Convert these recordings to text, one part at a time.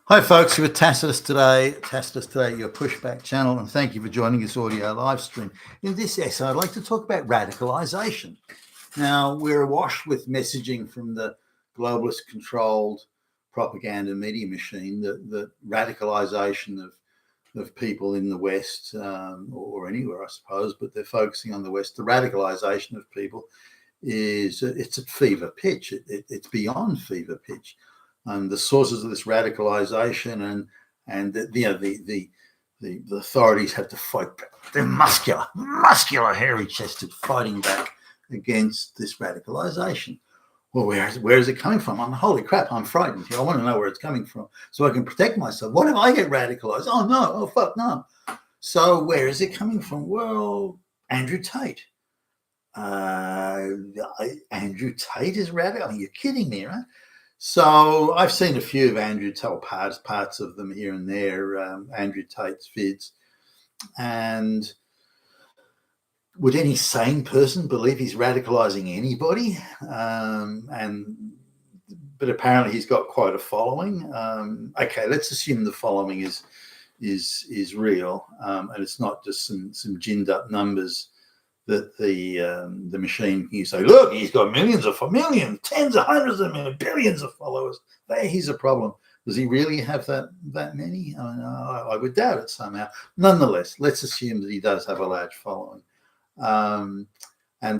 Hi, folks. You're with Tacitus today, your pushback channel, and thank you for joining this audio live stream. In this essay, I'd like to talk about radicalization. Now, we're awash with messaging from the globalist-controlled propaganda media machine that radicalization of people in the West, or anywhere, I suppose, but they're focusing on the West. The radicalization of people it's at fever pitch. It's beyond fever pitch. And the sources of this radicalization and the authorities have to fight back. They're muscular, hairy-chested, fighting back against this radicalization. Well, where is it coming from? Holy crap, I'm frightened. I want to know where it's coming from so I can protect myself. What if I get radicalized? Oh no, oh fuck no. So where is it coming from? Well, Andrew Tate. Andrew Tate is radical. You're kidding me, right? So I've seen a few of Andrew Tate parts of them here and there, Andrew Tate's vids, and would any sane person believe he's radicalizing anybody? But apparently he's got quite a following. Okay, let's assume the following is real, and it's not just some ginned up numbers that the machine, you say, look, he's got millions, tens of hundreds of millions, billions of followers. Here's a problem. Does he really have that many? I would doubt it somehow. Nonetheless, let's assume that he does have a large following. And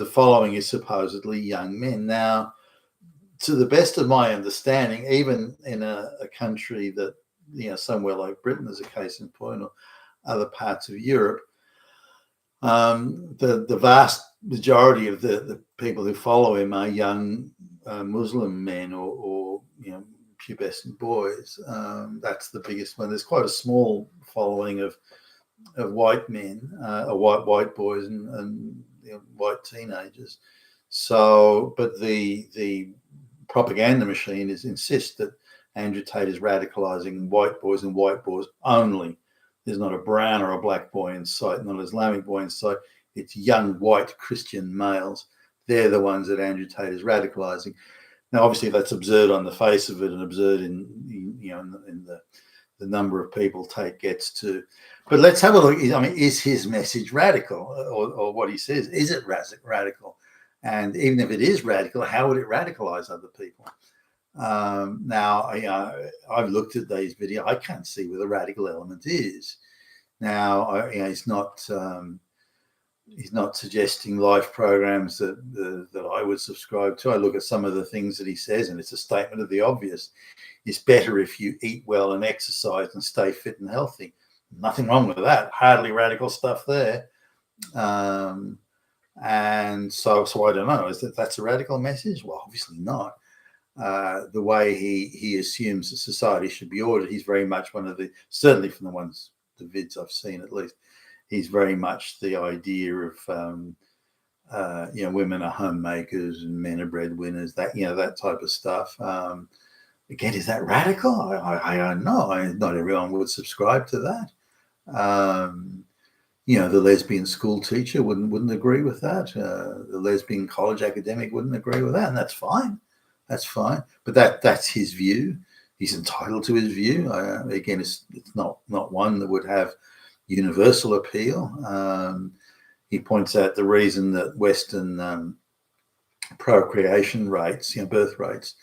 the following is supposedly young men. Now, to the best of my understanding, even in a country that, somewhere like Britain as a case in point, or other parts of Europe, the vast majority of the people who follow him are young Muslim men or pubescent boys. That's the biggest one. There's quite a small following of white men, white boys and white teenagers. So, but the propaganda machine insists that Andrew Tate is radicalizing white boys and white boys only. There's not a brown or a black boy in sight, not an Islamic boy in sight. It's young white Christian males. They're the ones that Andrew Tate is radicalizing. Now, obviously, that's absurd on the face of it, and absurd in the number of people Tate gets to. But let's have a look. I mean, is his message radical, or what he says? Is it radical? And even if it is radical, how would it radicalize other people? Now, I've looked at these videos. I can't see where the radical element is. Now, he's not suggesting life programs that I would subscribe to. I look at some of the things that he says, and it's a statement of the obvious. It's better if you eat well and exercise and stay fit and healthy. Nothing wrong with that. Hardly radical stuff there. And so I don't know. Is that's a radical message? Well, obviously not. The way he assumes that society should be ordered, he's very much one of certainly from the vids I've seen at least, he's very much the idea of, women are homemakers and men are breadwinners, that type of stuff. Again, is that radical? I don't know. Not everyone would subscribe to that. The lesbian school teacher wouldn't agree with that. The lesbian college academic wouldn't agree with that, and that's fine. That's fine, but that's his view. He's entitled to his view. Again, it's not one that would have universal appeal. He points out the reason that Western procreation rates, birth rates,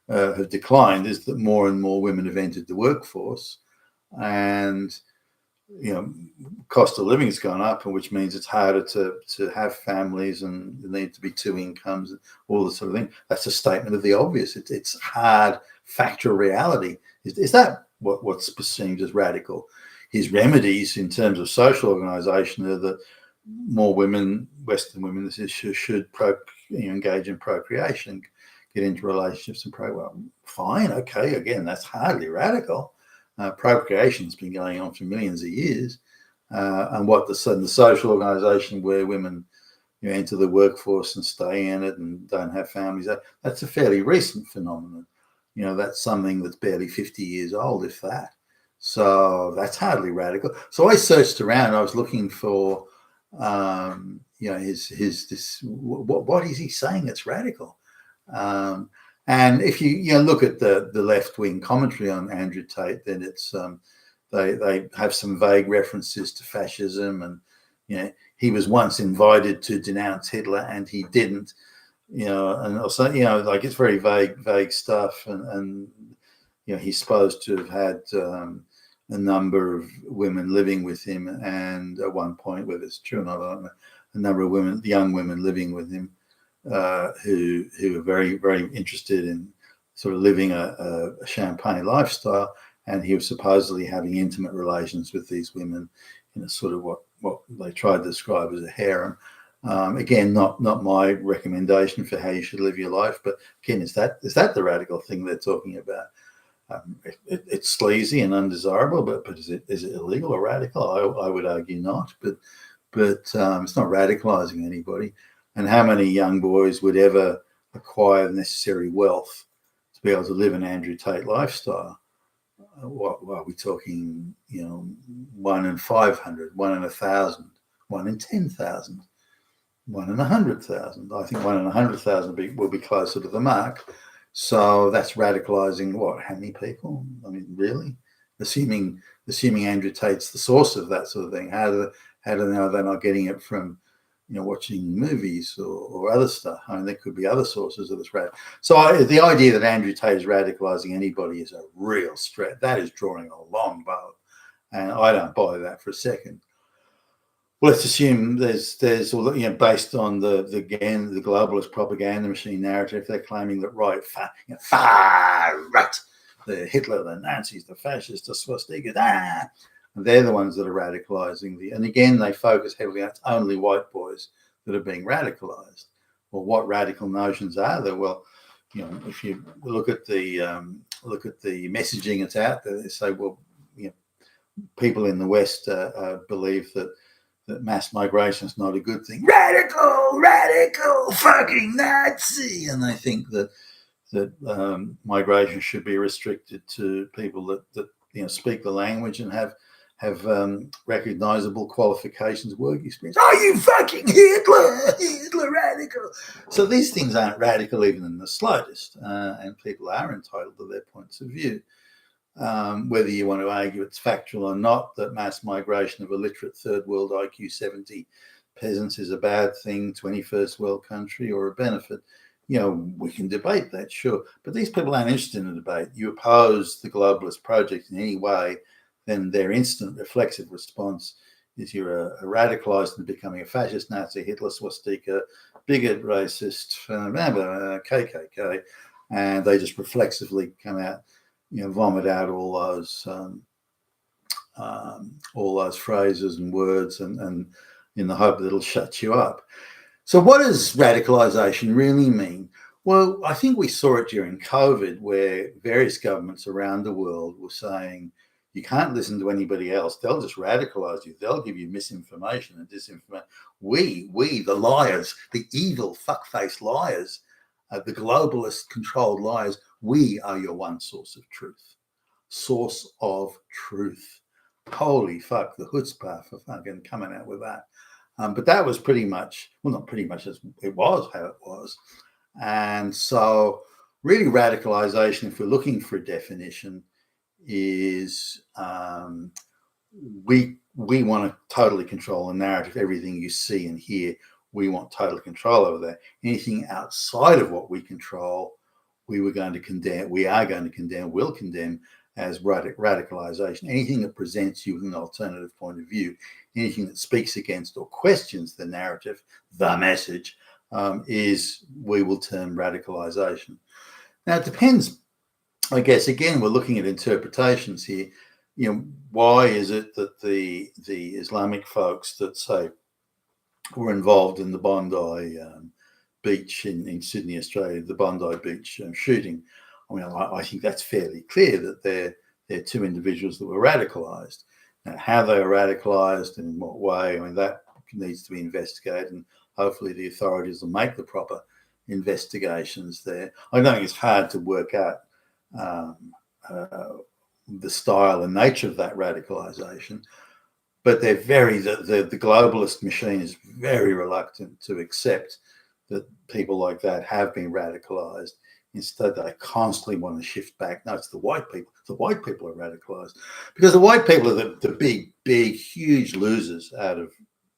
have declined is that more and more women have entered the workforce, and cost of living has gone up, and which means it's harder to have families, and there need to be two incomes, all this sort of thing. That's a statement of the obvious. It's hard factual reality. Is that what's perceived as radical? His remedies in terms of social organization are that more women, Western women, should engage in procreation, get into relationships and well, fine, okay, again, that's hardly radical. Procreation's been going on for millions of years, and what the social organisation where women enter the workforce and stay in it and don't have families, that's a fairly recent phenomenon. That's something that's barely 50 years old, if that. So that's hardly radical. So I searched around. I was looking for, what is he saying that's radical? And if you look at the left wing commentary on Andrew Tate, then it's they have some vague references to fascism, and he was once invited to denounce Hitler and he didn't, and also like it's very vague stuff, and he's supposed to have had a number of women living with him, and at one point, whether it's true or not, I don't know, a number of women, young women living with him, who are very, very interested in sort of living a champagne lifestyle, and he was supposedly having intimate relations with these women in a sort of what they tried to describe as a harem. Again, not my recommendation for how you should live your life, but again, is that the radical thing they're talking about? It's sleazy and undesirable, but is it illegal or radical? I would argue not, but it's not radicalizing anybody. And how many young boys would ever acquire the necessary wealth to be able to live an Andrew Tate lifestyle? What are we talking? 1 in 500, 1 in 1,000, 1 in 10,000, 1 in 100,000. I think 1 in 100,000 will be closer to the mark. So that's radicalizing what? How many people? I mean, really? Assuming Andrew Tate's the source of that sort of thing. How do they know they're not getting it from watching movies or other stuff? I mean, there could be other sources of this. So the idea that Andrew Tate is radicalizing anybody is a real stretch. That is drawing a long bow, and I don't buy that for a second. Well, let's assume there's based on the globalist propaganda machine narrative, they're claiming that far right, the Hitler, the Nazis, the fascists, the swastikas, they're the ones that are radicalizing and again they focus heavily on it's only white boys that are being radicalized. Well, what radical notions are there? Well, if you look at the messaging that's out there, they say, well, people in the West believe that mass migration is not a good thing. Radical, fucking Nazi, and they think that migration should be restricted to people that speak the language and have recognizable qualifications, work experience. Are you fucking Hitler radical? So these things aren't radical even in the slightest, and people are entitled to their points of view. Whether you want to argue it's factual or not, that mass migration of illiterate third world IQ 70 peasants is a bad thing, 21st world country, or a benefit, we can debate that, sure. But these people aren't interested in a debate. You oppose the globalist project in any way, then their instant reflexive response is you're a radicalized and becoming a fascist, Nazi, Hitler, swastika, bigot, racist, KKK, and they just reflexively come out, vomit out all those phrases and words, and in the hope that it'll shut you up. So what does radicalization really mean? Well, I think we saw it during COVID, where various governments around the world were saying, you can't listen to anybody else. They'll just radicalize you. They'll give you misinformation and disinformation. We, the liars, the evil fuckface liars, the globalist controlled liars, we are your one source of truth. Source of truth. Holy fuck, the chutzpah for fucking coming out with that. But that was pretty much, well, not pretty much, it was how it was. And so really radicalization, if we're looking for a definition, is we want to totally control the narrative. Everything you see and hear, we want total control over that. Anything outside of what we control, will condemn as radicalization. Anything that presents you with an alternative point of view, anything that speaks against or questions the narrative, the message, we will term radicalization. Now, it depends, I guess, again, we're looking at interpretations here. Why is it that the Islamic folks that say were involved in the Bondi beach in Sydney, Australia, the Bondi Beach shooting, I mean, I think that's fairly clear that they're two individuals that were radicalized. Now, how they were radicalized and in what way, I mean, that needs to be investigated, and hopefully the authorities will make the proper investigations there. I know it's hard to work out the style and nature of that radicalization, but they're the globalist machine is very reluctant to accept that people like that have been radicalized Instead, they constantly want to shift back. No, it's the white people. The white people are radicalized because the white people are the big, huge losers out of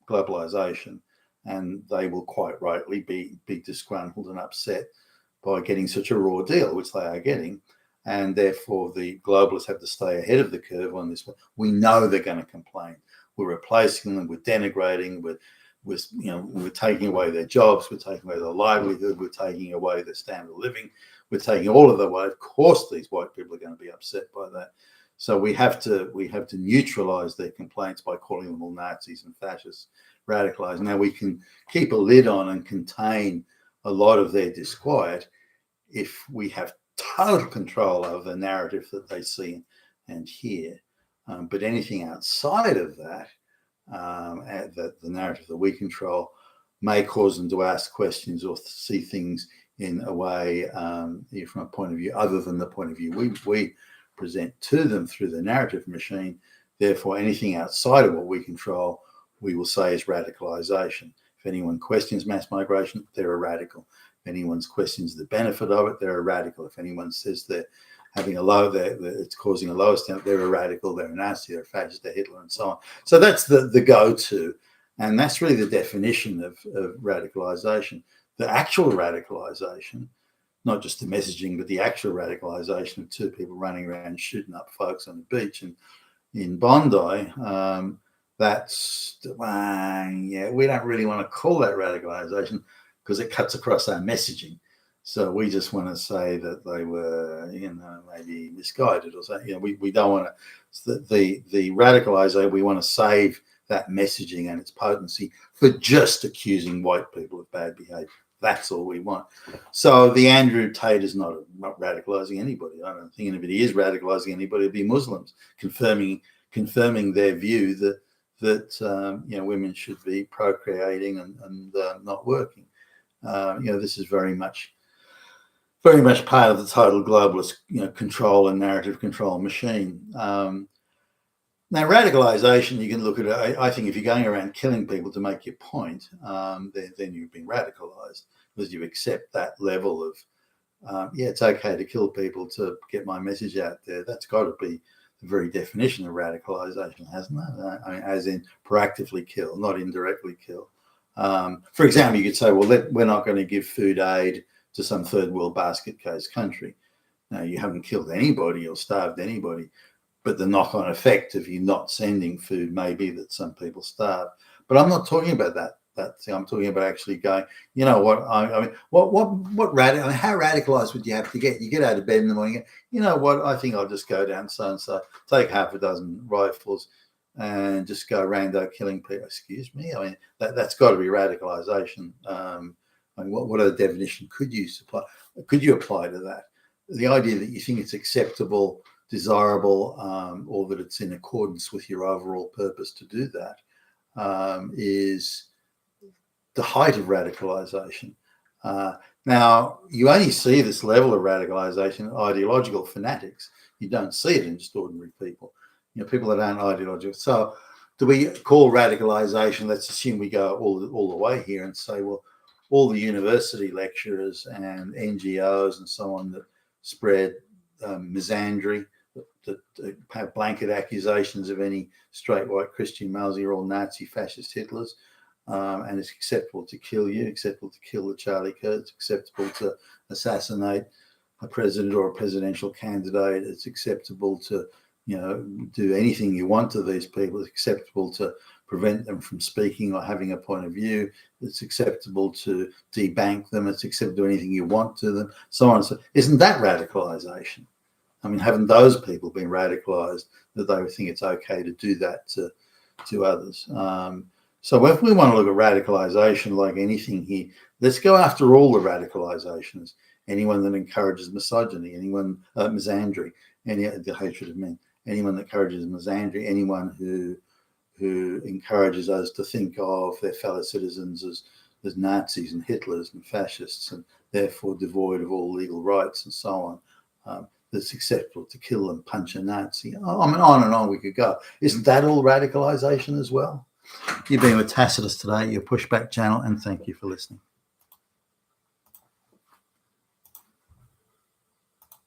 globalization, and they will quite rightly be disgruntled and upset by getting such a raw deal, which they are getting. And therefore, the globalists have to stay ahead of the curve on this one. We know they're going to complain. We're replacing them. We're denigrating. We're taking away their jobs. We're taking away their livelihood. We're taking away their standard of living. We're taking all of that away. Of course, these white people are going to be upset by that. So we have to neutralize their complaints by calling them all Nazis and fascists, radicalized. Now we can keep a lid on and contain a lot of their disquiet if we have total control over the narrative that they see and hear. But anything outside of that, the narrative that we control, may cause them to ask questions or see things in a way from a point of view other than the point of view we present to them through the narrative machine. Therefore, anything outside of what we control, we will say is radicalization. If anyone questions mass migration, they're a radical. If anyone questions the benefit of it, they're a radical. If anyone says they're having it's causing a lower standard, they're a radical, they're a Nazi, they're a fascist, they're Hitler, and so on. So that's the go-to. And that's really the definition of radicalization. The actual radicalization, not just the messaging, but the actual radicalization of two people running around shooting up folks on the beach in Bondi, we don't really want to call that radicalization because it cuts across our messaging. So we just want to say that they were, maybe misguided or something. We don't want to, the radicalization, we want to save that messaging and its potency for just accusing white people of bad behavior. That's all we want. So the Andrew Tate is not radicalizing anybody. I don't think anybody is radicalizing anybody. It'd be Muslims confirming their view that women should be procreating and not working. This is very much part of the total globalist control and narrative control machine. Now, radicalization, you can look at it. I think if you're going around killing people to make your point, then you've been radicalized because you accept that level of, it's okay to kill people to get my message out there. That's got to be the very definition of radicalization, hasn't it? As in proactively kill, not indirectly kill. For example, you could say, well, we're not going to give food aid to some third world basket case country. Now, you haven't killed anybody or starved anybody. But the knock-on effect of you not sending food may be that some people starve. But I'm not talking about that thing. I'm talking about actually going, you know what? How radicalized would you have to get? You get out of bed in the morning. You know what? I think I'll just go down so and so, take half a dozen rifles, and just go around killing people. Excuse me. I mean, that's got to be radicalization. What other definition could you apply to that? The idea that you think it's acceptable, desirable, or that it's in accordance with your overall purpose to do that, is the height of radicalization. Now, you only see this level of radicalization in ideological fanatics. You don't see it in just ordinary people. People that aren't ideological. So, do we call radicalization? Let's assume we go all the way here and say, well, all the university lecturers and NGOs and so on that spread misandry, that have blanket accusations of any straight white Christian males, you're all Nazi, fascist Hitlers, and it's acceptable to kill you, acceptable to kill the Charlie Kirks, acceptable to assassinate a president or a presidential candidate, it's acceptable to do anything you want to these people, it's acceptable to prevent them from speaking or having a point of view, it's acceptable to debank them, it's acceptable to do anything you want to them, so on. So isn't that radicalization? I mean, haven't those people been radicalized that they would think it's okay to do that to others? So if we want to look at radicalization like anything here, let's go after all the radicalizations. Anyone that encourages misogyny, anyone misandry, the hatred of men, anyone that encourages misandry, anyone who encourages us to think of their fellow citizens as Nazis and Hitlers and fascists, and therefore devoid of all legal rights and so on. That's acceptable to kill and punch a Nazi. I mean, on and on we could go. Isn't that all radicalization as well? You've been with Tacitus today, your Pushback channel, and thank you for listening.